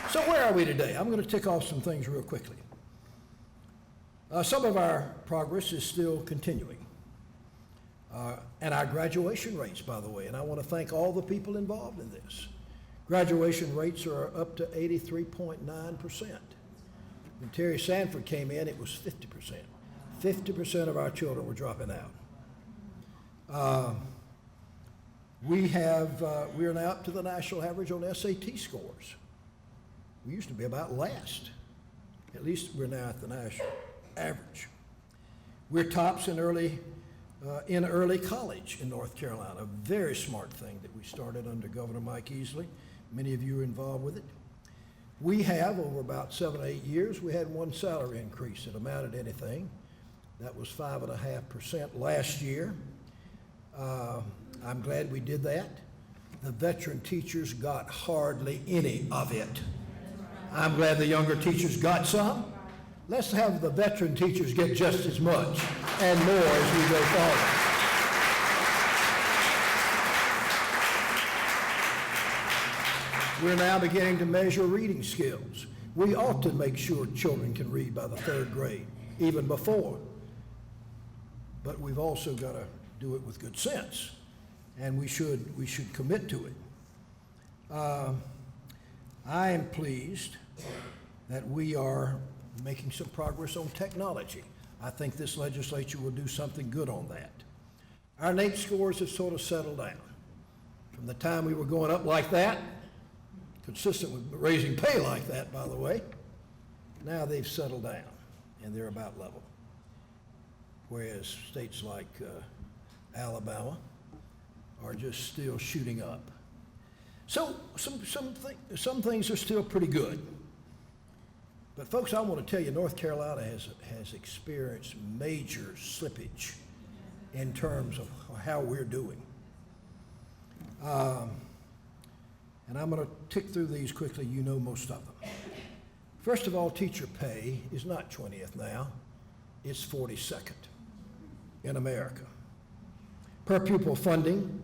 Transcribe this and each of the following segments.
So where are we today? I'm going to tick off some things real quickly. Some of our progress is still continuing. And our graduation rates, by the way, and I want to thank all the people involved in this. Graduation rates are up to 83.9%. When Terry Sanford came in, it was 50%. 50% of our children were dropping out. We are now up to the national average on SAT scores. We used to be about last. At least we're now at the national average. We're tops in early college in North Carolina, a very smart thing that we started under Governor Mike Easley. Many of you are involved with it. We have, over about 7 or 8 years, we had one salary increase that amounted to anything. That was 5.5% last year. I'm glad we did that. The veteran teachers got hardly any of it. I'm glad the younger teachers got some. Let's have the veteran teachers get just as much and more as we go forward. We're now beginning to measure reading skills. We ought to make sure children can read by the 3rd grade, even before. But we've also got to do it with good sense, and we should commit to it. I am pleased that we are making some progress on technology. I think this legislature will do something good on that. Our NAEP scores have sort of settled down. From the time we were going up like that, consistent with raising pay like that, by the way, now they've settled down, and they're about level. Whereas states like Alabama are just still shooting up. So some things are still pretty good. But folks, I want to tell you, North Carolina has experienced major slippage in terms of how we're doing. And I'm going to tick through these quickly. You know most of them. First of all, teacher pay is not 20th now. It's 42nd in America. Per pupil funding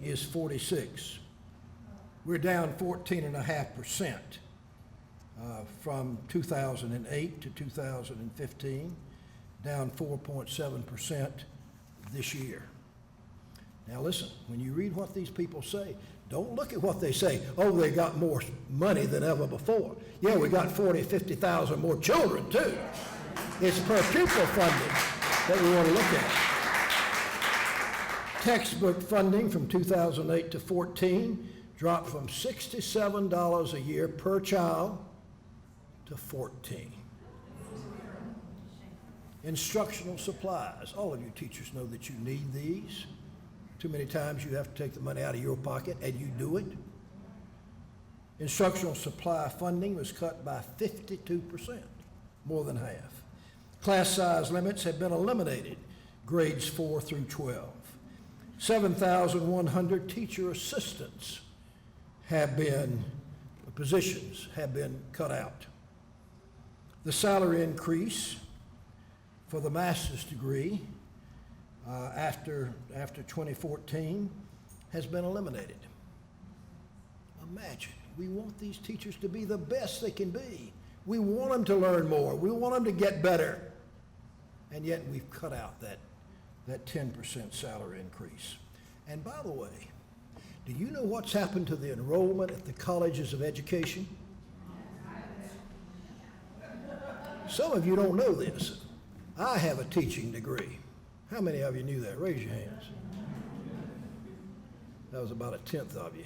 is 46. We're down 14.5% from 2008 to 2015, down 4.7% this year. Now listen, when you read what these people say, don't look at what they say. Oh, they got more money than ever before. Yeah, we got 40, 50,000 more children too. It's per pupil funding that we want to look at. Textbook funding from 2008 to 14 dropped from $67 a year per child to $14. Instructional supplies. All of you teachers know that you need these. Too many times you have to take the money out of your pocket, and you do it. Instructional supply funding was cut by 52%, more than half. Class size limits have been eliminated, grades 4 through 12. 7,100 teacher assistants positions have been cut out. The salary increase for the master's degree after 2014 has been eliminated. Imagine, we want these teachers to be the best they can be. We want them to learn more. We want them to get better. And yet we've cut out that 10% salary increase. And by the way, do you know what's happened to the enrollment at the colleges of education? Some of you don't know this. I have a teaching degree. How many of you knew that? Raise your hands. That was about 1/10 of you.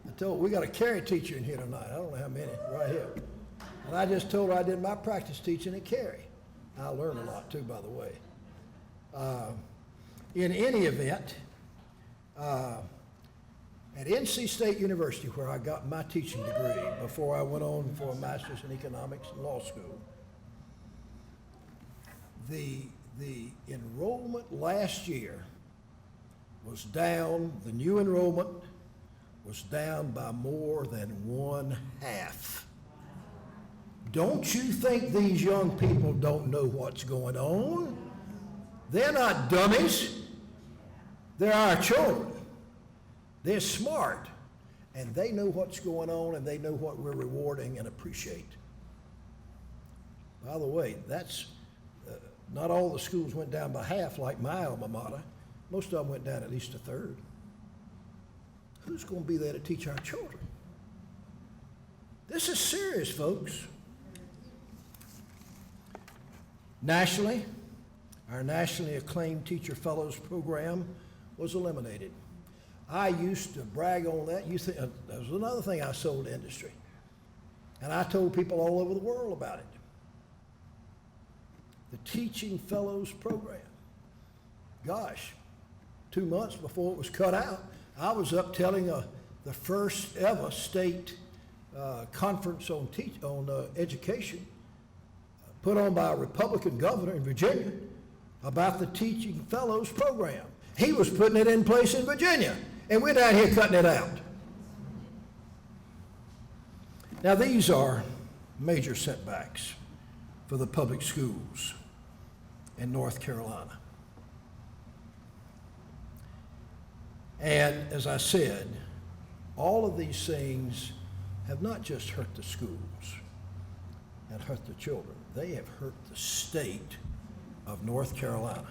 I told we got a Cary teacher in here tonight. I don't know how many, right here. And I just told her I did my practice teaching at Cary. I learned a lot too, by the way. In any event, at NC State University, where I got my teaching degree before I went on for a master's in economics and law school, the enrollment last year was down, the new enrollment was down by more than 1/2. Don't you think these young people don't know what's going on? They're not dummies. They're our children. They're smart, and they know what's going on, and they know what we're rewarding and appreciate. By the way, that's not all the schools went down by half like my alma mater. Most of them went down at least a third. Who's going to be there to teach our children? This is serious, folks. Nationally, our nationally acclaimed Teacher Fellows program was eliminated. I used to brag on that. That was another thing I sold to industry. And I told people all over the world about it. The Teaching Fellows program. Gosh, 2 months before it was cut out, I was up telling the first ever state conference on education put on by a Republican governor in Virginia about the Teaching Fellows program. He was putting it in place in Virginia, and we're down here cutting it out. Now, these are major setbacks for the public schools in North Carolina. And as I said, all of these things have not just hurt the schools and hurt the children. They have hurt the state of North Carolina.